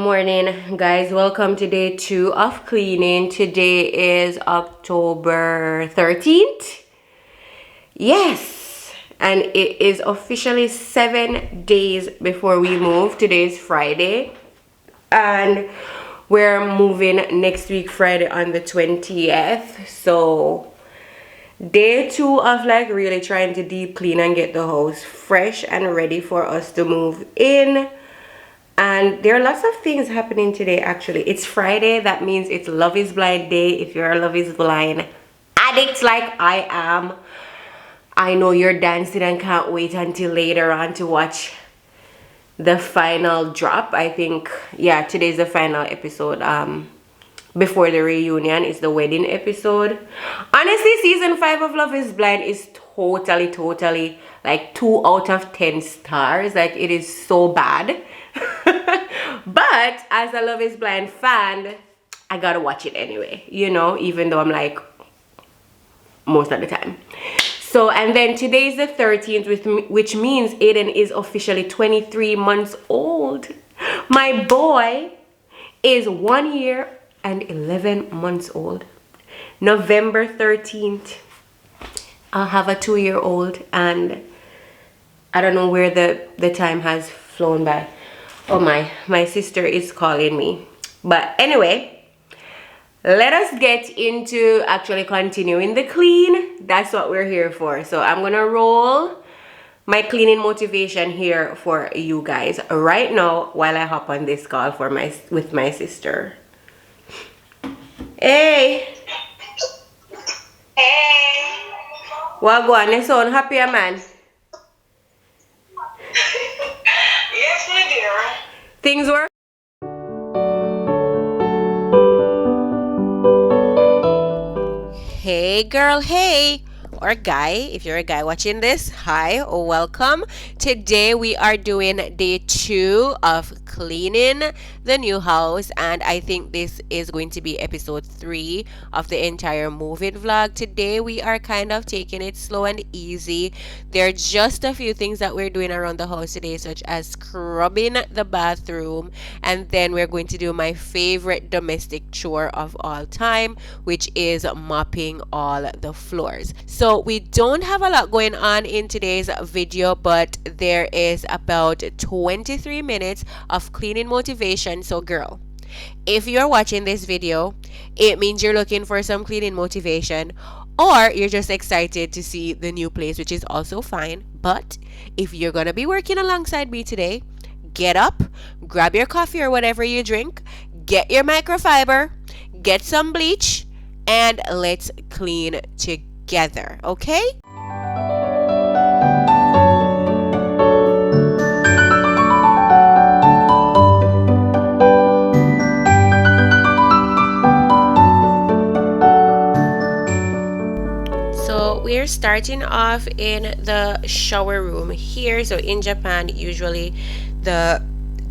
morning, guys. Welcome to day 2 of cleaning. Today is October 13th. Yes, and it is officially 7 days before we move. Today is Friday, and we're moving next week, Friday, on the 20th. So, day 2 of like really trying to deep clean and get the house fresh and ready for us to move in. And there are lots of things happening today. Actually, it's Friday. That means it's Love is Blind day. If you're a Love is Blind addict like I am, I know you're dancing and can't wait until later on to watch the final drop. I think, yeah, today's the final episode. Before the reunion is the wedding episode. Honestly, season 5 of Love is Blind is totally like 2 out of 10 stars. Like, it is so bad. But as a Love is Blind fan, I gotta watch it anyway, you know, even though I'm like most of the time. So, and then today is the 13th, which means Aiden is officially 23 months old. My boy is 1 year and 11 months old. November 13th, I'll have a 2-year-old, and I don't know where the time has flown by. Oh my sister is calling me. But anyway, let us get into actually continuing the clean. That's what we're here for. So I'm gonna roll my cleaning motivation here for you guys right now while I hop on this call with my sister. Hey. Hey. Wagwan, you sound happier, man. Yes, my dear. Things work? Hey girl, hey, or guy, if you're a guy watching this, hi, welcome. Today we are doing day 2 of cleaning the new house, and I think this is going to be episode 3 of the entire moving vlog. Today we are kind of taking it slow and easy. There are just a few things that we're doing around the house today, such as scrubbing the bathroom, and then we're going to do my favorite domestic chore of all time, which is mopping all the floors. So we don't have a lot going on in today's video, but there is about 23 minutes of cleaning motivation. So girl, if you're watching this video, it means you're looking for some cleaning motivation, or you're just excited to see the new place, which is also fine. But if you're gonna be working alongside me today, get up, grab your coffee or whatever you drink, get your microfiber, get some bleach, and let's clean together, okay? So we're starting off in the shower room here. So in Japan, usually the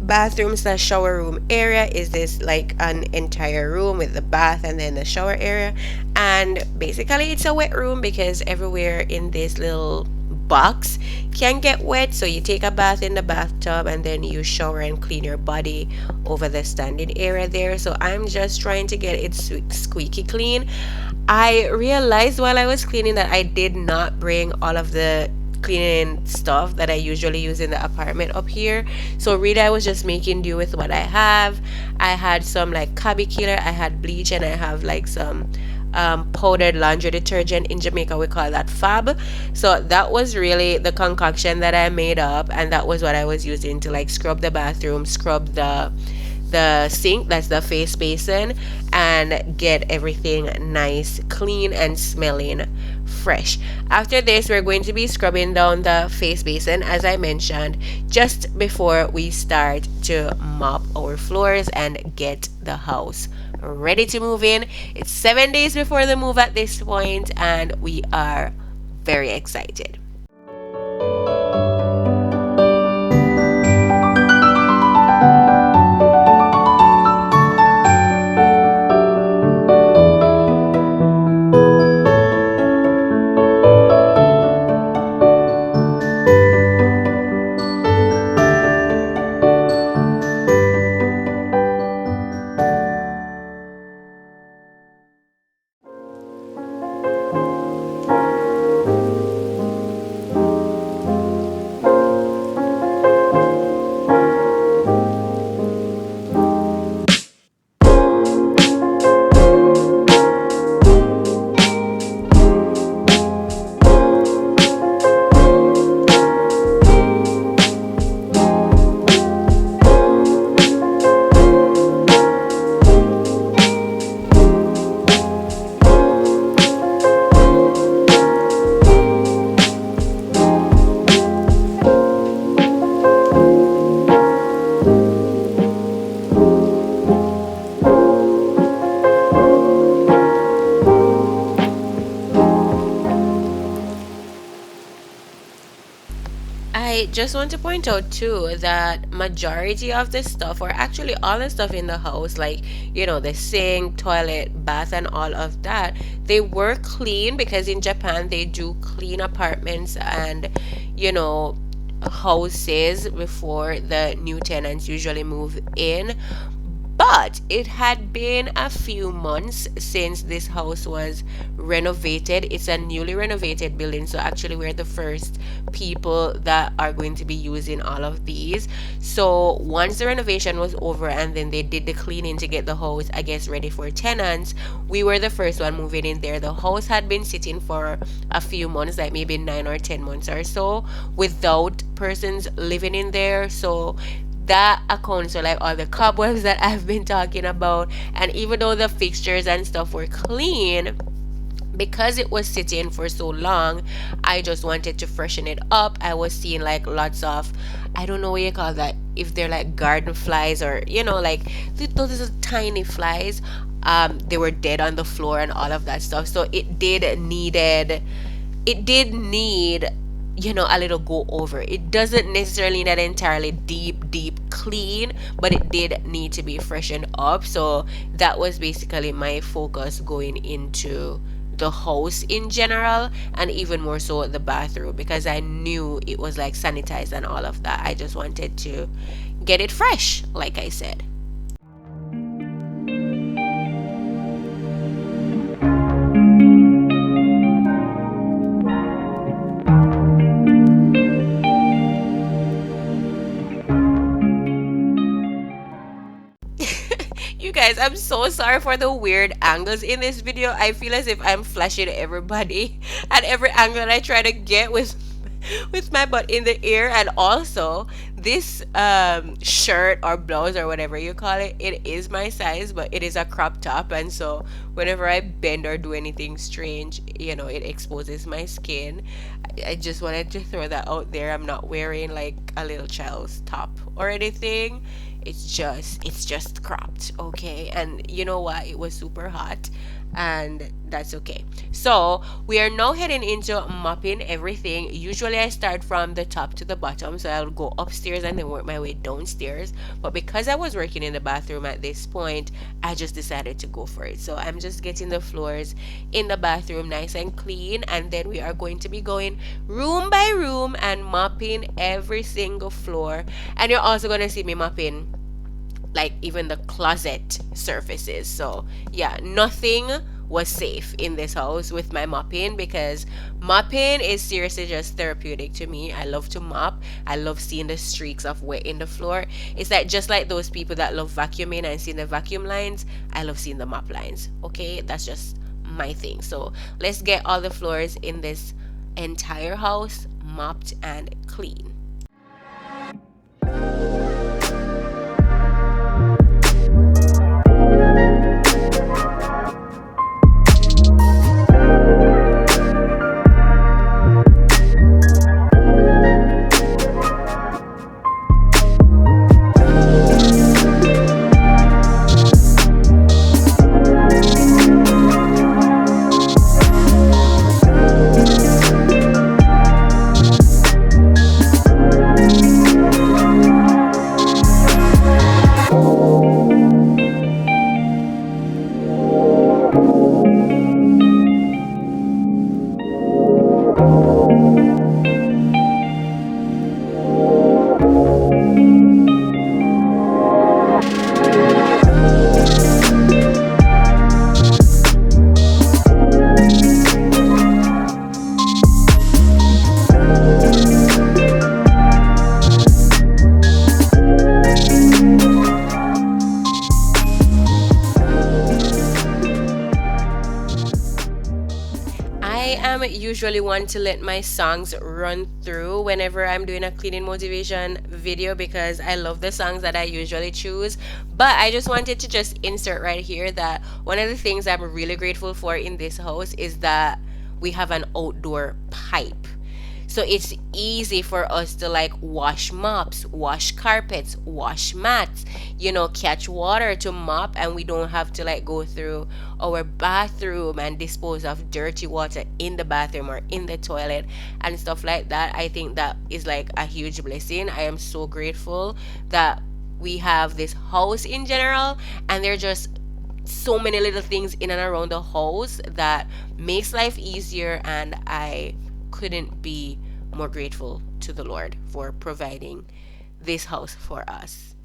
bathroom/shower room area is this like an entire room with the bath and then the shower area, and basically it's a wet room because everywhere in this little box can get wet. So you take a bath in the bathtub and then you shower and clean your body over the standing area there. So I'm just trying to get it squeaky clean. I realized while I was cleaning that I did not bring all of the cleaning stuff that I usually use in the apartment up here. So really I was just making do with what I have. I had some like cabbie killer, I had bleach, and I have like some powdered laundry detergent. In Jamaica we call that fab. So that was really the concoction that I made up, and that was what I was using to like scrub the bathroom, scrub the sink, that's the face basin, and get everything nice, clean, and smelling fresh. After this, we're going to be scrubbing down the face basin, as I mentioned, just before we start to mop our floors and get the house ready to move in. It's 7 days before the move at this point, and we are very excited. I just want to point out too that majority of the stuff, or actually all the stuff in the house, like the sink, toilet, bath, and all of that, they were clean because in Japan they do clean apartments and you know houses before the new tenants usually move in. But it had been a few months since this house was renovated. It's a newly renovated building, so actually, we're the first people that are going to be using all of these. So, once the renovation was over and then they did the cleaning to get the house, I guess, ready for tenants, we were the first one moving in there. The house had been sitting for a few months, like maybe 9 or 10 months or so, without persons living in there. So, that accounts for like all the cobwebs that I've been talking about. And even though the fixtures and stuff were clean, because it was sitting for so long, I just wanted to freshen it up. I was seeing like lots of, I don't know what you call that, if they're like garden flies or like those little tiny flies. They were dead on the floor and all of that stuff. So it did need a little go over. It doesn't necessarily need an entirely deep clean, but it did need to be freshened up. So that was basically my focus going into the house in general, and even more so the bathroom, because I knew it was like sanitized and all of that. I just wanted to get it fresh, like I said. You guys, I'm so sorry for the weird angles in this video. I feel as if I'm flashing everybody at every angle that I try to get with my butt in the air. And also, this shirt or blouse or whatever you call it, it is my size, but it is a crop top, and so whenever I bend or do anything strange, it exposes my skin. I just wanted to throw that out there. I'm not wearing like a little child's top or anything. It's just cropped, okay? And you know what? It was super hot, and that's okay. So we are now heading into mopping everything. Usually I start from the top to the bottom, so I'll go upstairs and then work my way downstairs. But because I was working in the bathroom at this point, I just decided to go for it. So I'm just getting the floors in the bathroom nice and clean, and then we are going to be going room by room and mopping every single floor. And you're also going to see me mopping like even the closet surfaces. So yeah, nothing was safe in this house with my mopping, because mopping is seriously just therapeutic to me. I love to mop. I love seeing the streaks of wet in the floor. It's like just like those people that love vacuuming and seeing the vacuum lines, I love seeing the mop lines. Okay, that's just my thing. So let's get all the floors in this entire house mopped and clean. I am usually one to let my songs run through whenever I'm doing a cleaning motivation video, because I love the songs that I usually choose. But I just wanted to just insert right here that one of the things I'm really grateful for in this house is that we have an outdoor pipe. So it's easy for us to like wash mops, wash carpets, wash mats, catch water to mop, and we don't have to like go through our bathroom and dispose of dirty water in the bathroom or in the toilet and stuff like that. I think that is like a huge blessing. I am so grateful that we have this house in general, and there are just so many little things in and around the house that makes life easier, and I couldn't be more grateful to the Lord for providing this house for us.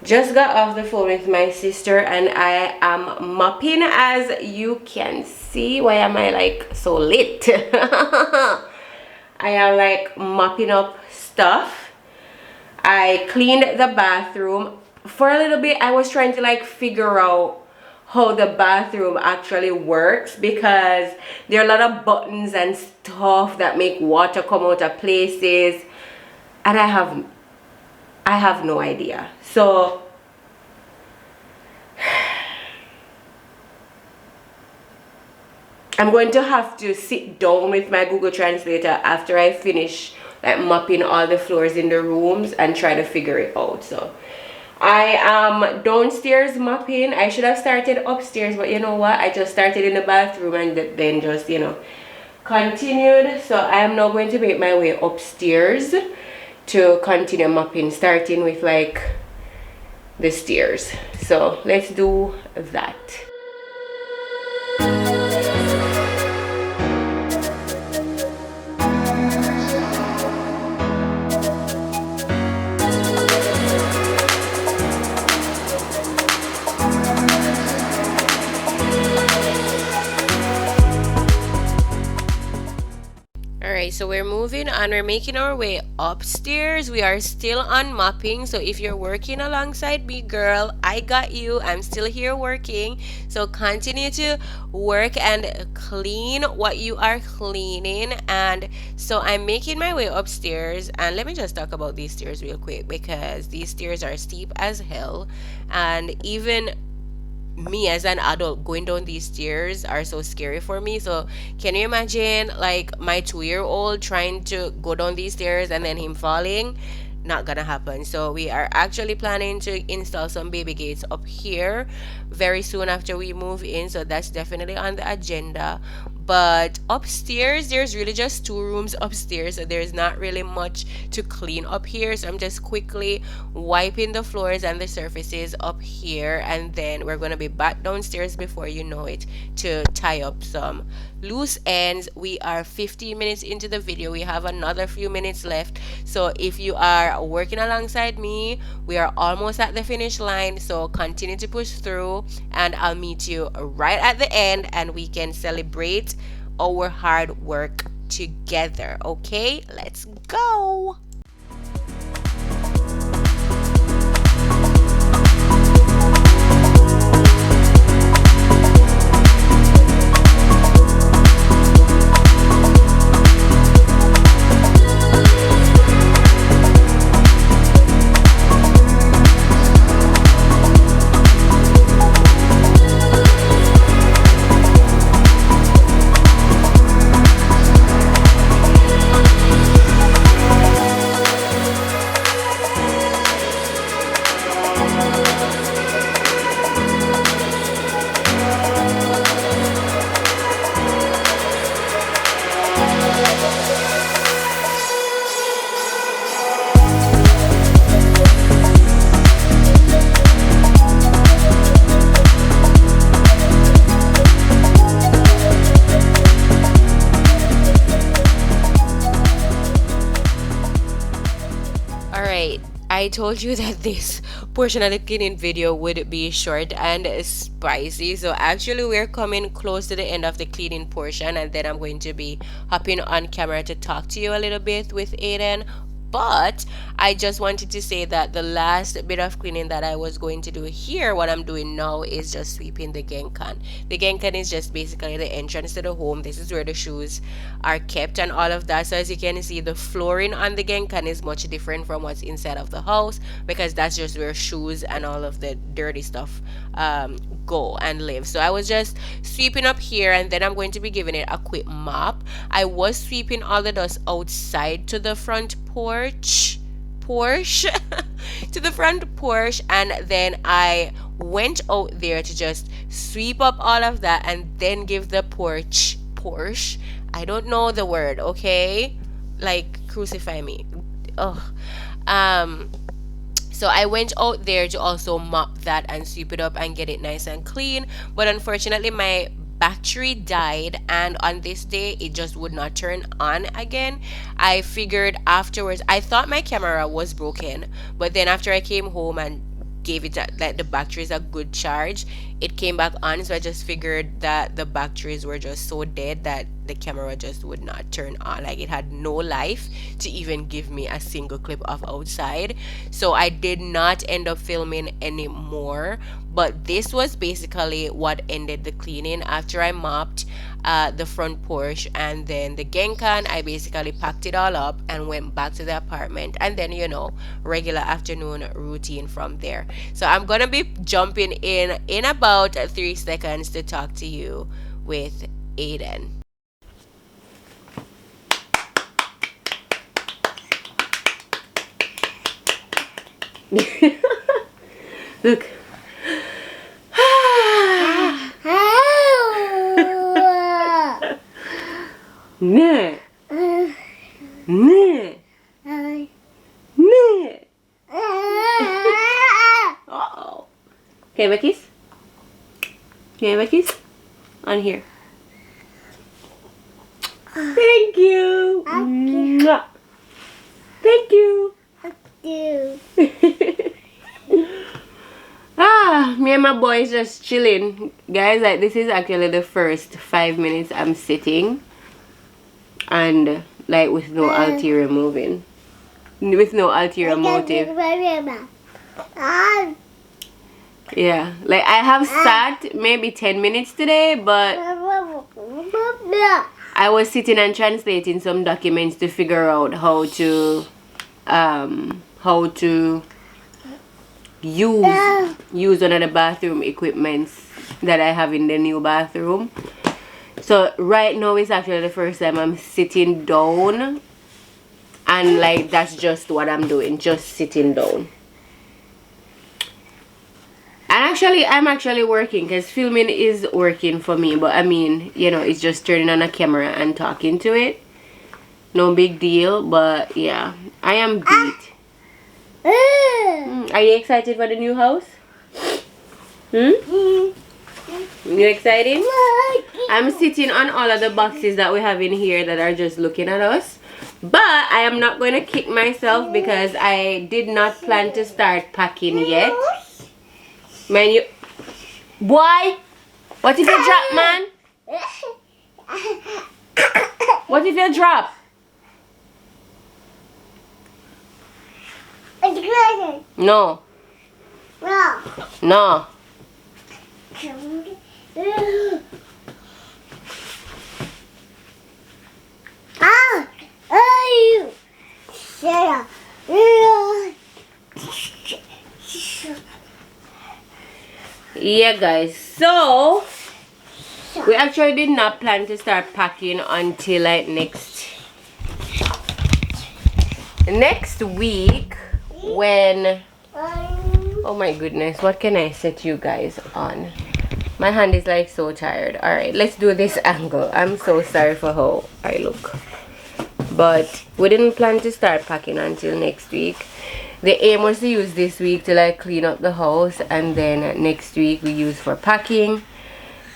Just got off the phone with my sister and I am mopping, as you can see. Why am I like so lit? I am like mopping up stuff. I cleaned the bathroom. For a little bit I was trying to like figure out how the bathroom actually works, because there are a lot of buttons and stuff that make water come out of places, and I have no idea. So I'm going to have to sit down with my Google Translator after I finish like mopping all the floors in the rooms and try to figure it out. So I am downstairs mopping. I should have started upstairs, but you know what? I just started in the bathroom and then just, continued. So I am now going to make my way upstairs to continue mopping, starting with like the stairs. So let's do that. So we're moving on. We're making our way upstairs. We are still on mopping. So if you're working alongside me, girl, I got you. I'm still here working. So continue to work and clean what you are cleaning. And so I'm making my way upstairs. And let me just talk about these stairs real quick, because these stairs are steep as hell. And even me as an adult going down these stairs are so scary for me. So can you imagine like my 2-year-old trying to go down these stairs and then him falling? Not gonna happen. So we are actually planning to install some baby gates up here very soon after we move in, so that's definitely on the agenda. But upstairs, there's really just 2 rooms upstairs, so there's not really much to clean up here. So I'm just quickly wiping the floors and the surfaces up here, and then we're gonna be back downstairs before you know it to tie up some loose ends. We are 15 minutes into the video. We have another few minutes left. So if you are working alongside me, we are almost at the finish line. So continue to push through, and I'll meet you right at the end, and we can celebrate our hard work together. Okay, let's go. I told you that this portion of the cleaning video would be short and spicy. So actually we're coming close to the end of the cleaning portion, and then I'm going to be hopping on camera to talk to you a little bit with Aiden. But I just wanted to say that the last bit of cleaning that I was going to do here, what I'm doing now, is just sweeping the genkan. The genkan is just basically the entrance to the home. This is where the shoes are kept and all of that. So as you can see, the flooring on the genkan is much different from what's inside of the house, because that's just where shoes and all of the dirty stuff go and live. So I was just sweeping up here, and then I'm going to be giving it a quick mop. I was sweeping all the dust outside to the front porch to the front porch, and then I went out there to just sweep up all of that and then give the porch I don't know the word, okay, like crucify me. Ugh. So I went out there to also mop that and sweep it up and get it nice and clean. But unfortunately, my battery died, and on this day it just would not turn on again. I figured afterwards, I thought my camera was broken, but then after I came home and gave it like the batteries a good charge, it came back on. So I just figured that the batteries were just so dead that the camera just would not turn on, like it had no life to even give me a single clip of outside. So I did not end up filming anymore. But this was basically what ended the cleaning. After I mopped the front porch and then the genkan, I basically packed it all up and went back to the apartment, and then regular afternoon routine from there. So I'm gonna be jumping in about 3 seconds to talk to you with Aiden. Look. Nee. Nee. Nee. Uh-oh. Okay, have a kiss? Can you have a kiss? On here. Thank you. Mwah. Thank you. Me and my boys just chilling. Guys, like this is actually the first 5 minutes I'm sitting and like with no ulterior moving. With no ulterior motive. Yeah, like I have sat maybe 10 minutes today, but I was sitting and translating some documents to figure out how to use one of the bathroom equipments that I have in the new bathroom. So right now is actually the first time I'm sitting down, and like that's just what I'm doing, just sitting down. And I'm actually working, because filming is working for me, but I mean, it's just turning on a camera and talking to it. No big deal, but yeah, I am beat. Are you excited for the new house? You excited? I'm sitting on all of the boxes that we have in here that are just looking at us. But I am not going to kick myself because I did not plan to start packing yet. Man, you... Boy! What if you drop, man? What if you drop? No. No. Yeah, guys, so we actually did not plan to start packing until like next week, when, oh my goodness, what can I set you guys on? My hand is like so tired. All right, let's do this angle. I'm so sorry for how I look, but we didn't plan to start packing until next week. The aim was to use this week to like clean up the house, and then next week we use for packing.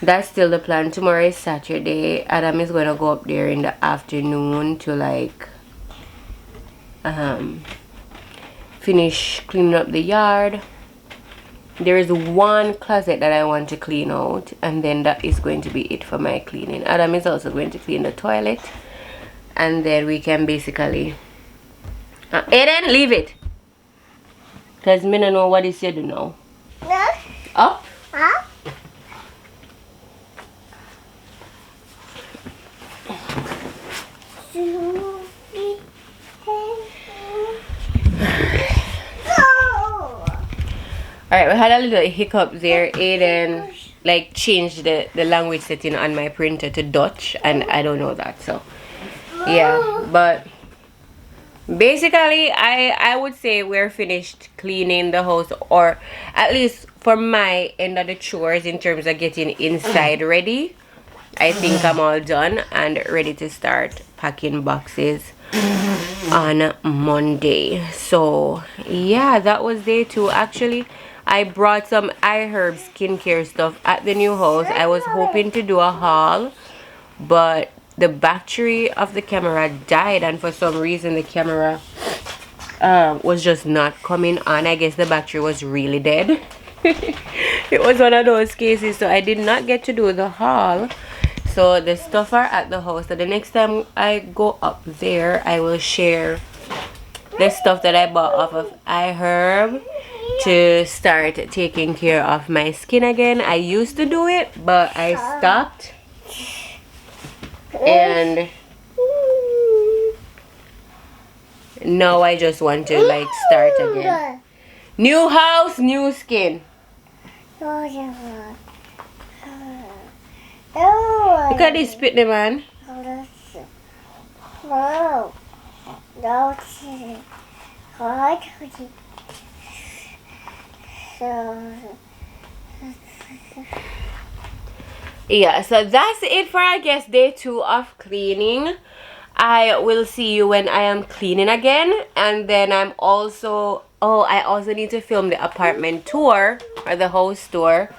That's still the plan. Tomorrow is Saturday. Adam is going to go up there in the afternoon to like finish cleaning up the yard. There is one closet that I want to clean out, and then that is going to be it for my cleaning. Adam is also going to clean the toilet, and then we can basically Aiden, leave it, because me don't know what he said now. Up. Alright, we had a little hiccup there. Aiden like changed the language setting on my printer to Dutch, and I don't know that, so yeah. But basically I would say we're finished cleaning the house, or at least for my end of the chores in terms of getting inside ready. I think I'm all done and ready to start packing boxes on Monday. So yeah, that was day 2. Actually, I brought some iHerb skincare stuff at the new house. I was hoping to do a haul, but the battery of the camera died, and for some reason the camera was just not coming on. I guess the battery was really dead. It was one of those cases, so I did not get to do the haul. So the stuff are at the house. So the next time I go up there, I will share the stuff that I bought off of iHerb to start taking care of my skin again. I used to do it, but I stopped, and now I just want to like start again. New house, new skin. Look at this spit, man. Yeah, so that's it for, I guess, day 2 of cleaning. I will see you when I am cleaning again, and then I also need to film the apartment tour, or the house tour,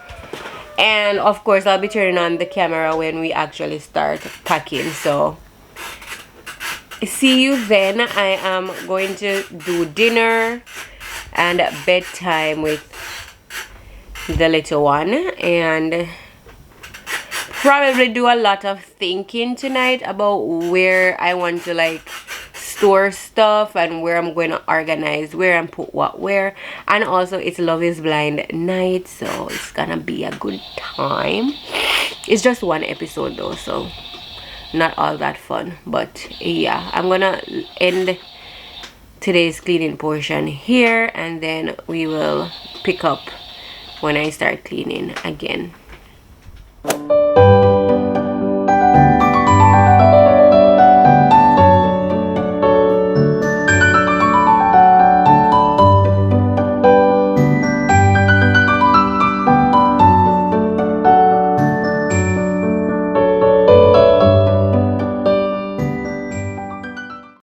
and of course I'll be turning on the camera when we actually start packing. So see you then. I am going to do dinner and bedtime with the little one, and probably do a lot of thinking tonight about where I want to like store stuff, and where I'm going to organize where and put what where. And also it's Love is Blind night, so it's gonna be a good time. It's just 1 episode though, so not all that fun. But yeah, I'm gonna end today's cleaning portion here, and then we will pick up when I start cleaning again.